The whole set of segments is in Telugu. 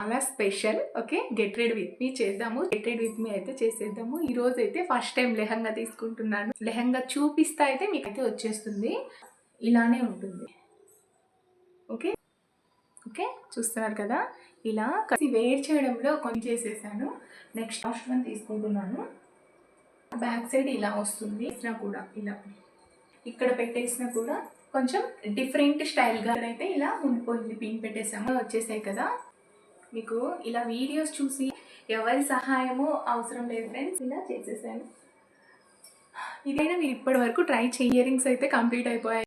చాలా special. Okay, get ready with me చేద్దాము. గెట్ రెడీ విత్ మీ అయితే చేసేద్దాము. ఈ రోజు అయితే ఫస్ట్ టైం లెహంగా తీసుకుంటున్నాను. లెహంగా చూపిస్తా అయితే మీకు అయితే వచ్చేస్తుంది. ఇలానే ఉంటుంది. ఓకే ఓకే చూస్తున్నారు కదా, ఇలా వేడి చేయడంలో కొంచెం చేసేసాను. నెక్స్ట్ లాస్ట్ వన్ తీసుకుంటున్నాను. బ్యాక్ సైడ్ ఇలా వస్తుంది. కూడా ఇలా ఇక్కడ పెట్టేసినా కూడా కొంచెం డిఫరెంట్ స్టైల్గా అయితే ఇలా ఉండిపోయింది. పిన్ పెట్టేసాము, వచ్చేసాయి కదా. మీకు ఇలా వీడియోస్ చూసి ఎవరి సహాయము అవసరం లేదు ఫ్రెండ్స్, ఇలా చేసేసాను. ఇదైనా మీరు ఇప్పటి వరకు ట్రై చేయ. ఇయరింగ్స్ అయితే కంప్లీట్ అయిపోయాయి.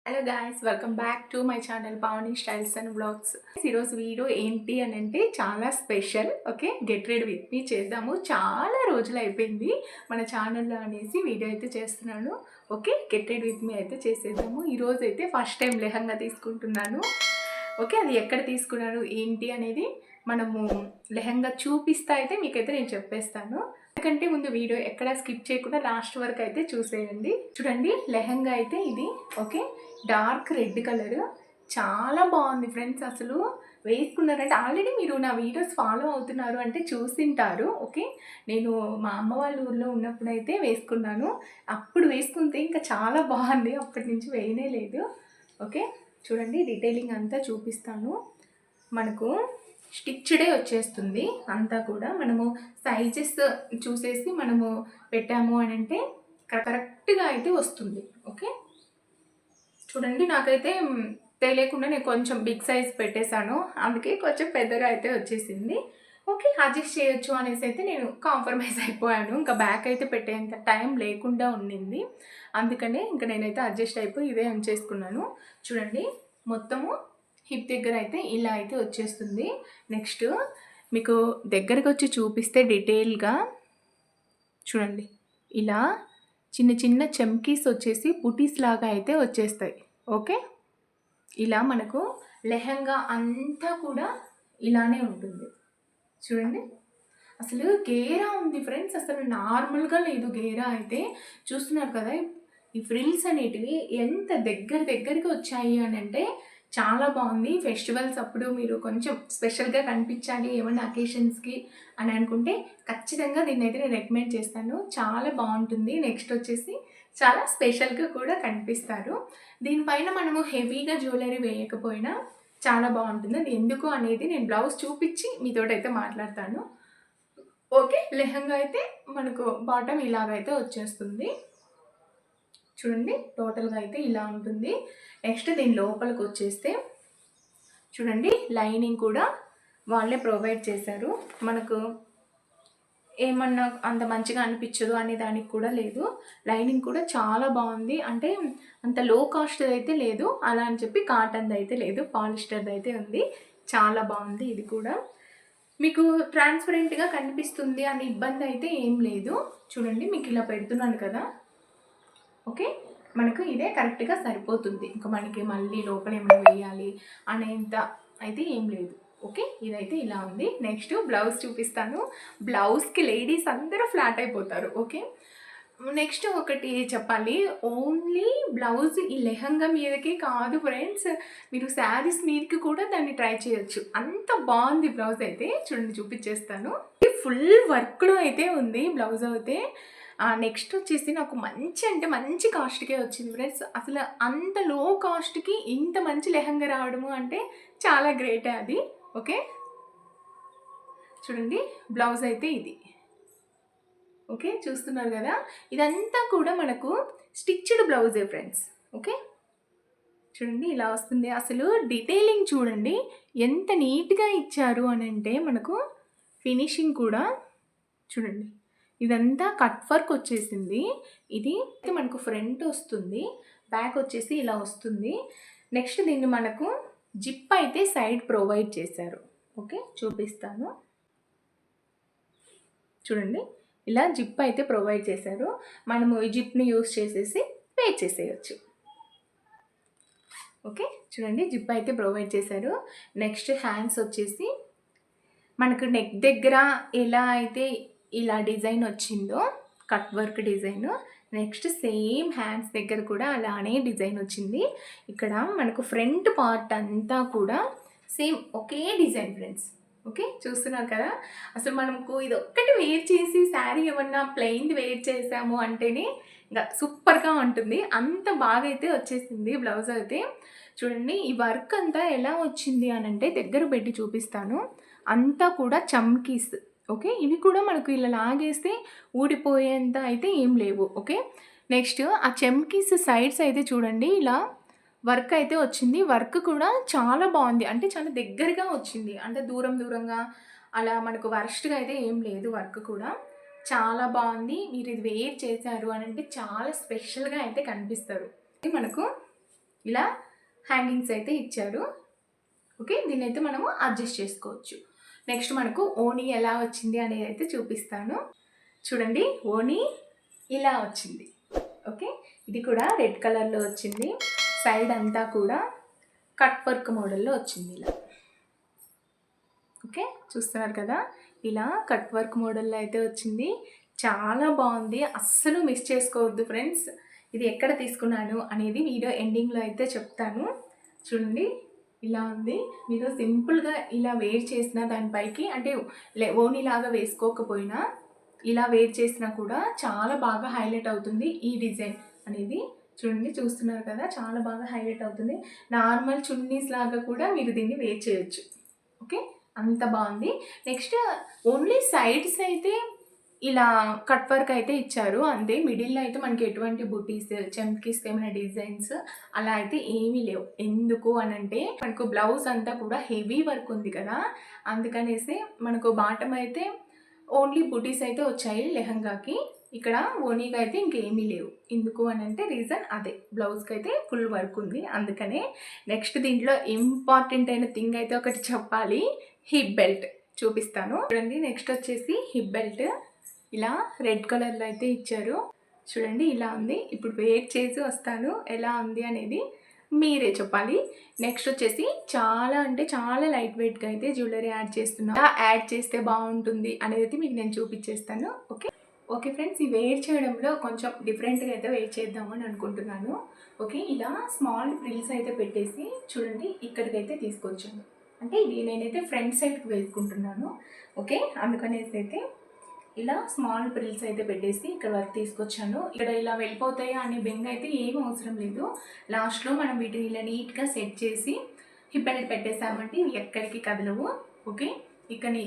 Hello guys, welcome back to my channel Pavani styles and blogs. ఈరోజు వీడియో ఏంటి అని అంటే చాలా special. Okay, get ready with me చేద్దాము. చాలా రోజులు అయిపోయింది మన ఛానల్లో అనేసి వీడియో అయితే చేస్తున్నాను. ఓకే, గెట్ రెడీ విత్ మీ అయితే చేసేద్దాము. ఈరోజు అయితే ఫస్ట్ టైం లెహంగా తీసుకుంటున్నాను. ఓకే, అది ఎక్కడ తీసుకున్నాను ఏంటి అనేది మనము లెహంగా చూపిస్తా అయితే మీకైతే నేను చెప్పేస్తాను. ఎందుకంటే ముందు వీడియో ఎక్కడ స్కిప్ చేయకుండా లాస్ట్ వరకు అయితే చూసేయండి. చూడండి, లెహంగా అయితే ఇది. ఓకే, డార్క్ రెడ్ కలర్, చాలా బాగుంది ఫ్రెండ్స్. అసలు వేసుకున్నారంటే ఆల్రెడీ మీరు నా వీడియోస్ ఫాలో అవుతున్నారు అంటే చూసింటారు. ఓకే, నేను మా అమ్మ వాళ్ళ ఊర్లో ఉన్నప్పుడు అయితే వేసుకున్నాను. అప్పుడు వేసుకుంటే ఇంకా చాలా బాగుంది, అప్పటి నుంచి వేయనే లేదు. ఓకే, చూడండి డీటెయిలింగ్ అంతా చూపిస్తాను. మనకు స్టిచ్డే వచ్చేస్తుంది అంతా కూడా. మనము సైజెస్ చూసేసి మనము పెట్టాము అని అంటే కరెక్ట్గా అయితే వస్తుంది. ఓకే, చూడండి నాకైతే తెలియకుండా నేను కొంచెం బిగ్ సైజ్ పెట్టేశాను, అందుకే కొంచెం పెద్దగా అయితే వచ్చేసింది. ఓకే, అడ్జస్ట్ చేయొచ్చు అనేసి అయితే నేను కాంప్రమైజ్ అయిపోయాను. ఇంకా బ్యాక్ అయితే పెట్టేంత టైం లేకుండా ఉండింది, అందుకనే ఇంకా నేనైతే అడ్జస్ట్ అయిపోయి ఇదే ఉంచేసుకున్నాను. చూడండి, మొత్తము హిప్ దగ్గర అయితే ఇలా అయితే వచ్చేస్తుంది. నెక్స్ట్ మీకు దగ్గరకు వచ్చి చూపిస్తే డీటెయిల్గా చూడండి, ఇలా చిన్న చిన్న చమ్కీస్ వచ్చేసి బుటీస్ లాగా అయితే వచ్చేస్తాయి. ఓకే, ఇలా మనకు లెహంగా అంతా కూడా ఇలానే ఉంటుంది. చూడండి, అసలు గేరా ఉంది ఫ్రెండ్స్, అసలు నార్మల్గా లేదు గేరా అయితే. చూస్తున్నారు కదా, ఈ ఫ్రిల్స్ అనేటివి ఎంత దగ్గరికి వచ్చాయి అని అంటే చాలా బాగుంది. ఫెస్టివల్స్ అప్పుడు మీరు కొంచెం స్పెషల్గా కనిపించాలి ఏమన్నా అకేషన్స్కి అని అనుకుంటే ఖచ్చితంగా దీన్ని అయితే నేను రికమెండ్ చేస్తాను. చాలా బాగుంటుంది. నెక్స్ట్ వచ్చేసి చాలా స్పెషల్గా కూడా కనిపిస్తారు. దీనిపైన మనము హెవీగా జ్యువెలరీ వేయకపోయినా చాలా బాగుంటుంది. అది ఎందుకు అనేది నేను బ్లౌజ్ చూపించి మీతోటైతే మాట్లాడతాను. ఓకే, లెహంగా అయితే మనకు బాటమ్ ఇలాగైతే వచ్చేస్తుంది. చూడండి, టోటల్గా అయితే ఇలా ఉంటుంది. నెక్స్ట్ దీని లోపలికి వచ్చేస్తే చూడండి, లైనింగ్ కూడా వాళ్ళే ప్రొవైడ్ చేశారు. మనకు ఏమన్నా అంత మంచిగా అనిపించదు అనే దానికి కూడా లేదు. లైనింగ్ కూడా చాలా బాగుంది. అంటే అంత లో కాస్ట్ అయితే లేదు, అలా అని చెప్పి కాటన్ది అయితే లేదు, పాలిస్టర్ది అయితే ఉంది. చాలా బాగుంది. ఇది కూడా మీకు ట్రాన్స్పరెంట్గా కనిపిస్తుంది అనే ఇబ్బంది అయితే ఏం లేదు. చూడండి, మీకు ఇలా పెడుతున్నాను కదా. ఓకే, మనకు ఇదే కరెక్ట్గా సరిపోతుంది. ఇంకా మనకి మళ్ళీ లోపల ఏమైనా వేయాలి అనేంత అయితే ఏం లేదు. ఓకే, ఇదైతే ఇలా ఉంది. నెక్స్ట్ బ్లౌజ్ చూపిస్తాను. బ్లౌజ్కి లేడీస్ అందరూ ఫ్లాట్ అయిపోతారు. ఓకే, నెక్స్ట్ ఒకటి చెప్పాలి, ఓన్లీ బ్లౌజ్ ఈ లెహంగా మీదకి కాదు ఫ్రెండ్స్, మీరు శారీస్ మీదకి కూడా దాన్ని ట్రై చేయొచ్చు. అంత బాగుంది బ్లౌజ్ అయితే. చూడండి, చూపించేస్తాను. ఫుల్ వర్క్లో అయితే ఉంది బ్లౌజ్ అయితే. నెక్స్ట్ వచ్చేసి నాకు మంచి అంటే మంచి కాస్ట్కే వచ్చింది ఫ్రెండ్స్. అసలు అంత లో కాస్ట్కి ఇంత మంచి లెహంగా రావడము అంటే చాలా గ్రేటే అది. ఓకే, చూడండి బ్లౌజ్ అయితే ఇది. ఓకే, చూస్తున్నారు కదా, ఇదంతా కూడా మనకు స్టిచ్డ్ బ్లౌజే ఫ్రెండ్స్. ఓకే, చూడండి ఇలా వస్తుంది. అసలు డీటెయిలింగ్ చూడండి ఎంత నీట్గా ఇచ్చారు అని అంటే మనకు ఫినిషింగ్ కూడా చూడండి, ఇదంతా కట్ వర్క్ వచ్చేసింది. ఇది మనకు ఫ్రంట్ వస్తుంది, బ్యాక్ వచ్చేసి ఇలా వస్తుంది. నెక్స్ట్ దీన్ని మనకు జిప్ అయితే సైడ్ ప్రొవైడ్ చేశారు. ఓకే, చూపిస్తాను. చూడండి, ఇలా జిప్ అయితే ప్రొవైడ్ చేశారు. మనము ఈ జిప్ని యూస్ చేసేసి పే చేసేయచ్చు. ఓకే, చూడండి జిప్ అయితే ప్రొవైడ్ చేశారు. నెక్స్ట్ హ్యాండ్స్ వచ్చేసి మనకు నెక్ దగ్గర ఎలా అయితే ఇలా డిజైన్ వచ్చిందో cut work design, next same hands దగ్గర కూడా అలానే డిజైన్ వచ్చింది. ఇక్కడ మనకు ఫ్రంట్ పార్ట్ అంతా కూడా సేమ్ ఒకే డిజైన్ ఫ్రెండ్స్. ఓకే, చూస్తున్నారు కదా. అసలు మనకు ఇది ఒక్కటి వేర్ చేసి శారీ ఏమన్నా ప్లెయిన్ది వేర్ చేసాము అంటేనే ఇంకా సూపర్గా ఉంటుంది. అంత బాగా అయితే వచ్చేసింది బ్లౌజ్ అయితే. చూడండి ఈ వర్క్ అంతా ఎలా వచ్చింది అని అంటే దగ్గర పెట్టి చూపిస్తాను. అంతా కూడా చమ్కీస్. ఓకే, ఇవి కూడా మనకు ఇలా లాగేస్తే ఊడిపోయేంత అయితే ఏం లేవు. ఓకే, నెక్స్ట్ ఆ చమ్కీస్ సైడ్స్ అయితే చూడండి ఇలా వర్క్ అయితే వచ్చింది. వర్క్ కూడా చాలా బాగుంది, అంటే చాలా దగ్గరగా వచ్చింది, అంటే దూరం దూరంగా అలా మనకు వర్స్ట్గా అయితే ఏం లేదు. వర్క్ కూడా చాలా బాగుంది. మీరు ఇది వేర్ చేశారు అని అంటే చాలా స్పెషల్గా అయితే కనిపిస్తారు. మనకు ఇలా హ్యాంగింగ్స్ అయితే ఇచ్చారు. ఓకే, దీన్ని అయితే మనము అడ్జస్ట్ చేసుకోవచ్చు. నెక్స్ట్ మనకు ఓనీ ఎలా వచ్చింది అనేది అయితే చూపిస్తాను. చూడండి ఓనీ ఇలా వచ్చింది. ఓకే, ఇది కూడా రెడ్ కలర్లో వచ్చింది. సైడ్ అంతా కూడా కట్ వర్క్ మోడల్లో వచ్చింది ఇలా. ఓకే, చూస్తున్నారు కదా, ఇలా కట్ వర్క్ మోడల్లో అయితే వచ్చింది. చాలా బాగుంది, అస్సలు మిస్ చేసుకోవద్దు ఫ్రెండ్స్. ఇది ఎక్కడ తీసుకున్నాను అనేది వీడియో ఎండింగ్లో అయితే చెప్తాను. చూడండి ఇలా ఉంది. మీరు సింపుల్గా ఇలా వేర్ చేసిన దానిపైకి, అంటే ఓనీలాగా వేసుకోకపోయినా ఇలా వేర్ చేసినా కూడా చాలా బాగా హైలైట్ అవుతుంది ఈ డిజైన్ అనేది. చూడండి, చూస్తున్నారు కదా, చాలా బాగా హైలైట్ అవుతుంది. నార్మల్ చున్నీస్ లాగా కూడా మీరు దీన్ని వేర్ చేయొచ్చు. ఓకే, అంత బాగుంది. నెక్స్ట్ ఓన్లీ సైడ్స్ అయితే ఇలా కట్ వర్క్ అయితే ఇచ్చారు అంతే. మిడిల్లో అయితే మనకి ఎటువంటి బుటీస్ చమ్కీస్ ఏమైనా డిజైన్స్ అలా అయితే ఏమీ లేవు. ఎందుకు అని అంటే మనకు బ్లౌజ్ అంతా కూడా హెవీ వర్క్ ఉంది కదా, అందుకనేసి మనకు బాటమ్ అయితే ఓన్లీ బుటీస్ అయితే వచ్చాయి లెహంగాకి. ఇక్కడ ఓనీగా అయితే ఇంకేమీ లేవు. ఎందుకు అని అంటే రీజన్ అదే, బ్లౌజ్కి అయితే ఫుల్ వర్క్ ఉంది అందుకనే. నెక్స్ట్ దీంట్లో ఇంపార్టెంట్ అయిన థింగ్ అయితే ఒకటి చెప్పాలి, హిప్ బెల్ట్ చూపిస్తాను. చూడండి, నెక్స్ట్ వచ్చేసి హిప్ బెల్ట్ ఇలా రెడ్ కలర్లో అయితే ఇచ్చారు. చూడండి ఇలా ఉంది. ఇప్పుడు వేర్ చేసి వస్తాను, ఎలా ఉంది అనేది మీరే చెప్పాలి. నెక్స్ట్ వచ్చేసి చాలా అంటే చాలా లైట్ వెయిట్గా అయితే జ్యువెలరీ యాడ్ చేస్తున్నా. యాడ్ చేస్తే బాగుంటుంది అనేది మీకు నేను చూపించేస్తాను. ఓకే ఓకే ఫ్రెండ్స్, ఈ వేర్ చేయడంలో కొంచెం డిఫరెంట్గా అయితే వేర్ చేద్దామని అనుకుంటున్నాను. ఓకే, ఇలా స్మాల్ ఫ్రిల్స్ అయితే పెట్టేసి చూడండి ఇక్కడికైతే తీసుకొచ్చాను. అంటే ఇది నేనైతే ఫ్రంట్ సైడ్కి వేసుకుంటున్నాను. ఓకే, అందుకనేసి అయితే ఇలా స్మాల్ ఫ్రిల్స్ అయితే పెట్టేసి ఇక్కడ వరకు తీసుకొచ్చాను. ఇక్కడ ఇలా వెళ్ళిపోతాయా అనే బెంగ అయితే ఏం అవసరం లేదు. లాస్ట్లో మనం వీటిని ఇలా నీట్గా సెట్ చేసి హిప్ బెల్ట్ పెట్టేసామంటే ఇవి ఎక్కడికి కదలవు. ఓకే,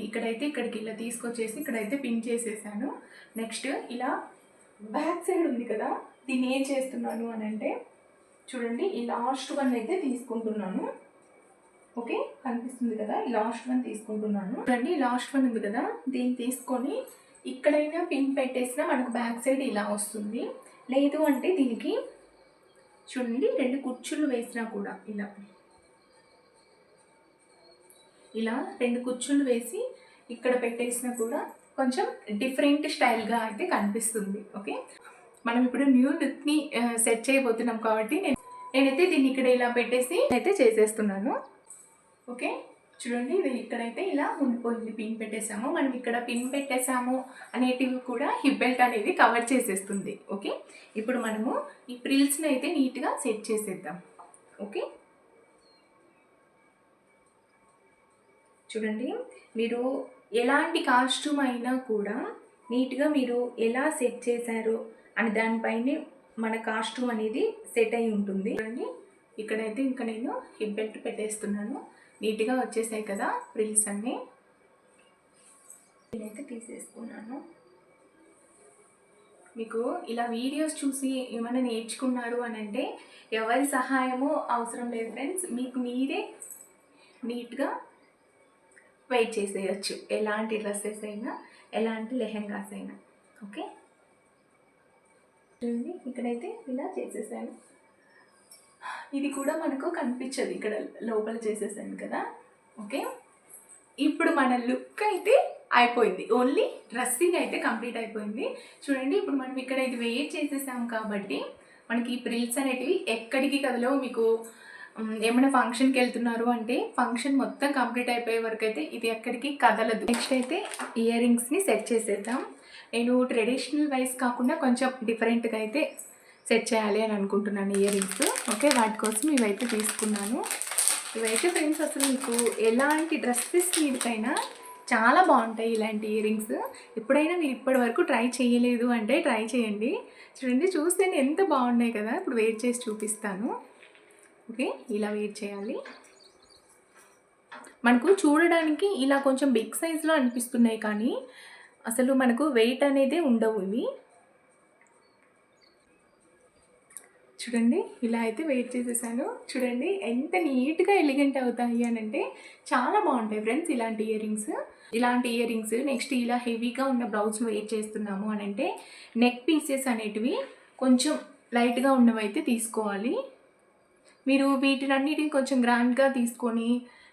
ఇక్కడైతే ఇక్కడికి ఇలా తీసుకొచ్చేసి ఇక్కడైతే పిన్ చేసేసాను. నెక్స్ట్ ఇలా బ్యాక్ సైడ్ ఉంది కదా, దీన్ని ఏం చేస్తున్నాను అని అంటే చూడండి ఈ లాస్ట్ వన్ అయితే తీసుకుంటున్నాను. ఓకే, కనిపిస్తుంది కదా, ఈ లాస్ట్ వన్ తీసుకుంటున్నాను. చూడండి లాస్ట్ వన్ ఉంది కదా, దీన్ని తీసుకొని ఇక్కడైనా పిన్ పెట్టేసినా మనకు బ్యాక్ సైడ్ ఇలా వస్తుంది. లేదు అంటే దీనికి చూడండి 2 కుచ్చులు వేసినా కూడా ఇలా 2 కుచ్చులు వేసి ఇక్కడ పెట్టేసినా కూడా కొంచెం డిఫరెంట్ స్టైల్గా అయితే కనిపిస్తుంది. ఓకే, మనం ఇప్పుడు న్యూ లుక్ని సెట్ చేయబోతున్నాం కాబట్టి నేనైతే దీన్ని ఇక్కడ ఇలా పెట్టేసి అయితే చేసేస్తున్నాను. ఓకే, చూడండి ఇది ఇక్కడైతే ఇలా ఉండిపోయింది, పిన్ పెట్టేసాము. మనం ఇక్కడ పిన్ పెట్టేసాము అనేటివి కూడా హిప్ బెల్ట్ అనేది కవర్ చేసేస్తుంది. ఓకే, ఇప్పుడు మనము ఈ ప్రిల్స్ని అయితే నీట్గా సెట్ చేసేద్దాం. ఓకే, చూడండి మీరు ఎలాంటి కాస్ట్యూమ్ అయినా కూడా నీట్గా మీరు ఎలా సెట్ చేశారు అని దానిపైనే మన కాస్ట్యూమ్ అనేది సెట్ అయి ఉంటుంది. చూడండి ఇక్కడైతే ఇంకా నేను హిప్ బెల్ట్ పెట్టేస్తున్నాను. నీట్గా వచ్చేసాయి కదా ఫ్రిల్స్ అన్నీ. నేనైతే తీసేసుకున్నాను. మీకు ఇలా వీడియోస్ చూసి ఏమైనా నేర్చుకున్నారు అని అంటే ఎవరి సహాయమో అవసరం లేదు ఫ్రెండ్స్, మీకు మీరే నీట్గా వెయిట్ చేసేయచ్చు, ఎలాంటి డ్రెస్సెస్ అయినా ఎలాంటి లెహెంగాస్ అయినా. ఓకే, చూడండి ఇక్కడైతే ఇలా చేసేసాను. ఇది కూడా మనకు కనిపించదు, ఇక్కడ లోపల చేసేసాను కదా. ఓకే, ఇప్పుడు మన లుక్ అయితే అయిపోయింది, ఓన్లీ డ్రెస్సింగ్ అయితే కంప్లీట్ అయిపోయింది. చూడండి ఇప్పుడు మనం ఇక్కడ ఇది వెయిట్ చేసేసాం కాబట్టి మనకి ఈ ప్రిల్స్ అనేటివి ఎక్కడికి కదలవు. మీకు ఏమైనా ఫంక్షన్కి వెళ్తున్నారు అంటే ఫంక్షన్ మొత్తం కంప్లీట్ అయిపోయే వరకు అయితే ఇది ఎక్కడికి కదలదు. నెక్స్ట్ అయితే ఇయర్ రింగ్స్ని సెట్ చేసేద్దాం. నేను ట్రెడిషనల్ వైజ్ కాకుండా కొంచెం డిఫరెంట్గా అయితే సెట్ చేయాలి అని అనుకుంటున్నాను ఇయర్ రింగ్స్. ఓకే, వాటి కోసం ఇవైతే తీసుకున్నాను. ఇవైతే ఫ్రెండ్స్ అసలు మీకు ఎలాంటి డ్రెస్సెస్ మీదకైనా చాలా బాగుంటాయి ఇలాంటి ఇయర్ రింగ్స్. ఎప్పుడైనా మీరు ఇప్పటి వరకు ట్రై చేయలేదు అంటే ట్రై చేయండి. చూడండి, చూస్తేనే ఎంత బాగున్నాయి కదా. ఇప్పుడు వెయిట్ చేసి చూపిస్తాను. ఓకే, ఇలా వెయిట్ చేయాలి. మనకు చూడడానికి ఇలా కొంచెం బిగ్ సైజులో అనిపిస్తున్నాయి, కానీ అసలు మనకు వెయిట్ అనేది ఉండవు ఇవి. చూడండి, ఇలా అయితే వెయిట్ చేసేసాను. చూడండి ఎంత నీట్గా ఎలిగెంట్ అవుతాయి అని అంటే చాలా బాగుంటాయి ఫ్రెండ్స్ ఇలాంటి ఇయర్ రింగ్స్. నెక్స్ట్ ఇలా హెవీగా ఉన్న బ్లౌజ్ను వెయిట్ చేస్తున్నాము అని అంటే నెక్ పీసెస్ అనేటివి కొంచెం లైట్గా ఉన్నవి అయితే తీసుకోవాలి. మీరు వీటినన్నిటిని కొంచెం గ్రాండ్గా తీసుకొని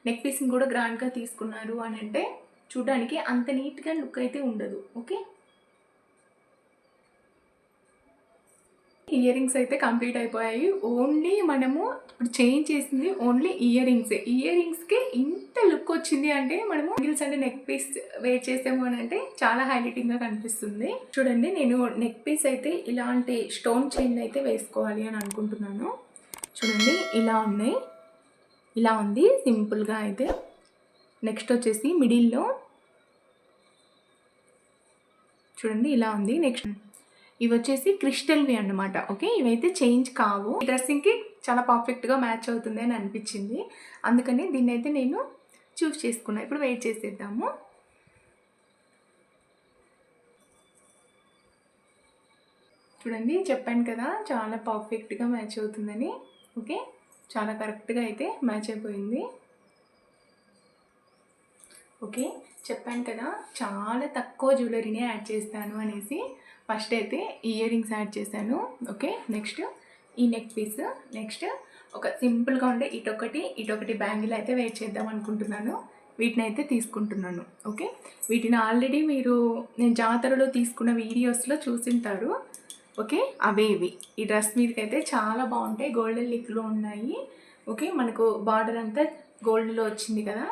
నెక్ పీస్ని కూడా గ్రాండ్గా తీసుకున్నారు అని అంటే చూడడానికి అంత నీట్గా లుక్ అయితే ఉండదు. ఓకే, ఇయర్ రింగ్స్ అయితే కంప్లీట్ అయిపోయాయి. ఓన్లీ మనము ఇప్పుడు చేంజ్ చేసింది ఓన్లీ ఇయర్ రింగ్స్కి ఇంత లుక్ వచ్చింది అంటే మనము బ్యాంగిల్స్ అంటే నెక్ పీస్ వేర్ చేసాము అని అంటే చాలా హైలైటింగ్గా కనిపిస్తుంది. చూడండి, నేను నెక్ పీస్ అయితే ఇలాంటి స్టోన్ చైన్ అయితే వేసుకోవాలి అని అనుకుంటున్నాను. చూడండి, ఇలా ఉంది సింపుల్గా అయితే. నెక్స్ట్ వచ్చేసి మిడిల్లో చూడండి ఇలా ఉంది. నెక్స్ట్ ఇవి వచ్చేసి క్రిస్టల్వి అన్నమాట. ఓకే, ఇవైతే చేంజ్ కావు. ఈ డ్రెస్సింగ్కి చాలా పర్ఫెక్ట్గా మ్యాచ్ అవుతుంది అని అనిపించింది, అందుకని దీన్ని అయితే నేను చూస్ చేసుకున్నాను. ఇప్పుడు వెయిట్ చేసేద్దాము. చూడండి, చెప్పాను కదా చాలా పర్ఫెక్ట్గా మ్యాచ్ అవుతుందని. ఓకే, చాలా కరెక్ట్గా అయితే మ్యాచ్ అయిపోయింది. ఓకే, చెప్పాను కదా చాలా తక్కువ జ్యువెలరీనే యాడ్ చేస్తాను అనేసి. ఫస్ట్ అయితే ఇయర్ రింగ్స్ యాడ్ చేశాను. ఓకే, నెక్స్ట్ ఈ నెక్ పీస్, నెక్స్ట్ ఒక సింపుల్గా ఉండే ఇటొకటి బ్యాంగిల్ అయితే వేర్ చేద్దాం అనుకుంటున్నాను. వీటిని అయితే తీసుకుంటున్నాను. ఓకే, వీటిని ఆల్రెడీ నేను జాతరలో తీసుకున్న వీడియోస్లో చూసింటారు. ఓకే, అవే ఇవి. ఈ డ్రెస్ మీదకైతే చాలా బాగుంటాయి, గోల్డెన్ లిక్లో ఉన్నాయి. ఓకే, మనకు బార్డర్ అంతా గోల్డ్లో వచ్చింది కదా.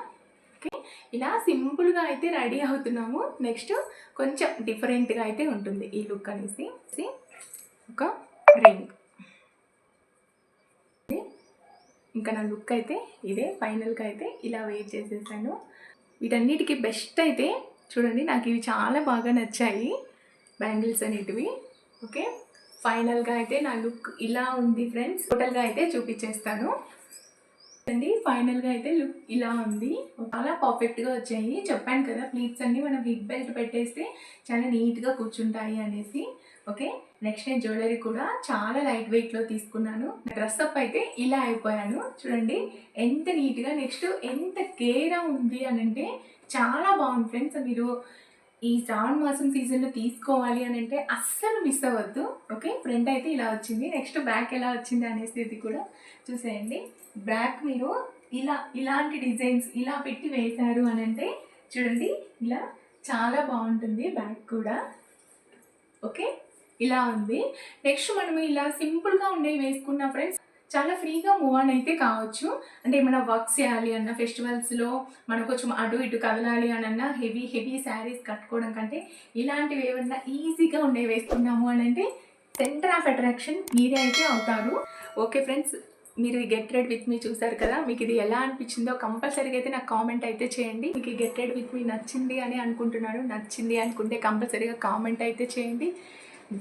ఓకే, ఇలా సింపుల్గా అయితే రెడీ అవుతున్నాము. నెక్స్ట్ కొంచెం డిఫరెంట్గా అయితే ఉంటుంది ఈ లుక్ అనేసి. ఒక రింగ్, ఇంకా నా లుక్ అయితే ఇదే. ఫైనల్గా అయితే ఇలా వెయిట్ చేసేసాను. వీటన్నిటికీ బెస్ట్ అయితే చూడండి, నాకు ఇవి చాలా బాగా నచ్చాయి బ్యాంగిల్స్ అనేటివి. ఓకే, ఫైనల్గా అయితే నా లుక్ ఇలా ఉంది ఫ్రెండ్స్. టోటల్గా అయితే చూపించేస్తాను అండి. ఫైనల్గా అయితే లుక్ ఇలా ఉంది. చాలా పర్ఫెక్ట్గా వచ్చాయి. చెప్పాను కదా ప్లీట్స్ అన్నీ మనం బిగ్ బెల్ట్ పెట్టేస్తే చాలా నీట్గా కూర్చుంటాయి అనేసి. ఓకే, నెక్స్ట్ నేను జ్యువెలరీ కూడా చాలా లైట్ వెయిట్లో తీసుకున్నాను. డ్రెస్అప్ అయితే ఇలా అయిపోయాను. చూడండి ఎంత నీట్గా, నెక్స్ట్ ఎంత కేర్గా ఉంది అని అంటే చాలా బాగుంది ఫ్రెండ్స్. మీరు ఈ శ్రావణ మాసం సీజన్లో తీసుకోవాలి అని అంటే అస్సలు మిస్ అవ్వద్దు. ఓకే, ఫ్రంట్ అయితే ఇలా వచ్చింది. నెక్స్ట్ బ్యాక్ ఎలా వచ్చింది అనేసి ఇది కూడా చూసేయండి. బ్యాక్ మీరు ఇలాంటి డిజైన్స్ ఇలా పెట్టి వేశారు అని అంటే చూడండి ఇలా చాలా బాగుంటుంది బ్యాక్ కూడా. ఓకే, ఇలా ఉంది. నెక్స్ట్ మనం ఇలా సింపుల్గా ఉండేవి వేసుకున్న ఫ్రెండ్స్ చాలా ఫ్రీగా మూవ్ ఆన్ అయితే కావచ్చు. అంటే ఏమైనా వర్క్స్ చేయాలి అన్న, ఫెస్టివల్స్లో మనకు కొంచెం అటు ఇటు కదలాలి అని అన్న, హెవీ శారీస్ కట్టుకోవడం కంటే ఇలాంటివి ఏమన్నా ఈజీగా ఉండేవి వేసుకున్నాము అని అంటే సెంటర్ ఆఫ్ అట్రాక్షన్ మీరే అయితే అవుతారు. ఓకే ఫ్రెండ్స్, మీరు ఈ గెట్ రెడ్ విత్ మీ చూసారు కదా, మీకు ఇది ఎలా అనిపించిందో కంపల్సరీగా అయితే నాకు కామెంట్ అయితే చేయండి. మీకు ఈ గెట్ రెడ్ విత్ మీ నచ్చింది అని అనుకుంటున్నాను. నచ్చింది అనుకుంటే కంపల్సరీగా కామెంట్ అయితే చేయండి.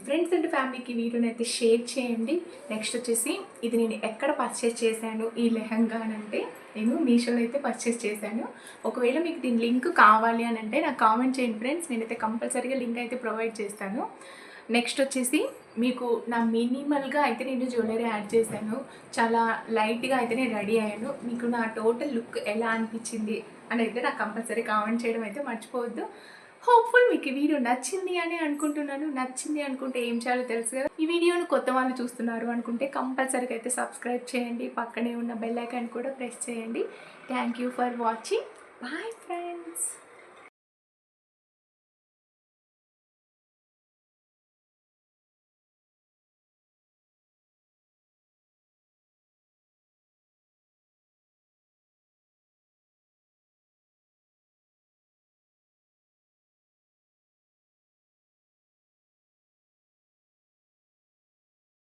ఫ్రెండ్స్ అండ్ ఫ్యామిలీకి వీడియోని అయితే షేర్ చేయండి. నెక్స్ట్ వచ్చేసి ఇది నేను ఎక్కడ పర్చేస్ చేశాను ఈ లెహంగా అని అంటే నేను మీషోలో అయితే పర్చేస్ చేశాను. ఒకవేళ మీకు దీని లింక్ కావాలి అని అంటే నాకు కామెంట్ చేయండి ఫ్రెండ్స్, నేనైతే కంపల్సరీగా లింక్ అయితే ప్రొవైడ్ చేస్తాను. నెక్స్ట్ వచ్చేసి మీకు నా మినిమల్గా అయితే నేను జ్యువెలరీ యాడ్ చేశాను. చాలా లైట్గా అయితే నేను రెడీ అయ్యాను. మీకు నా టోటల్ లుక్ ఎలా అనిపించింది అని అయితే నాకు కంపల్సరీ కామెంట్ చేయడం అయితే మర్చిపోవద్దు. హోప్ఫుల్ మీకు ఈ వీడియో నచ్చింది అని అనుకుంటున్నాను. నచ్చింది అనుకుంటే ఏం చేయాలో తెలుసు కదా. ఈ వీడియోను కొత్త వాళ్ళు చూస్తున్నారు అనుకుంటే కంపల్సరీగా అయితే సబ్స్క్రైబ్ చేయండి. పక్కనే ఉన్న బెల్ ఐకాన్ కూడా ప్రెస్ చేయండి. Thank you for watching. Bye friends.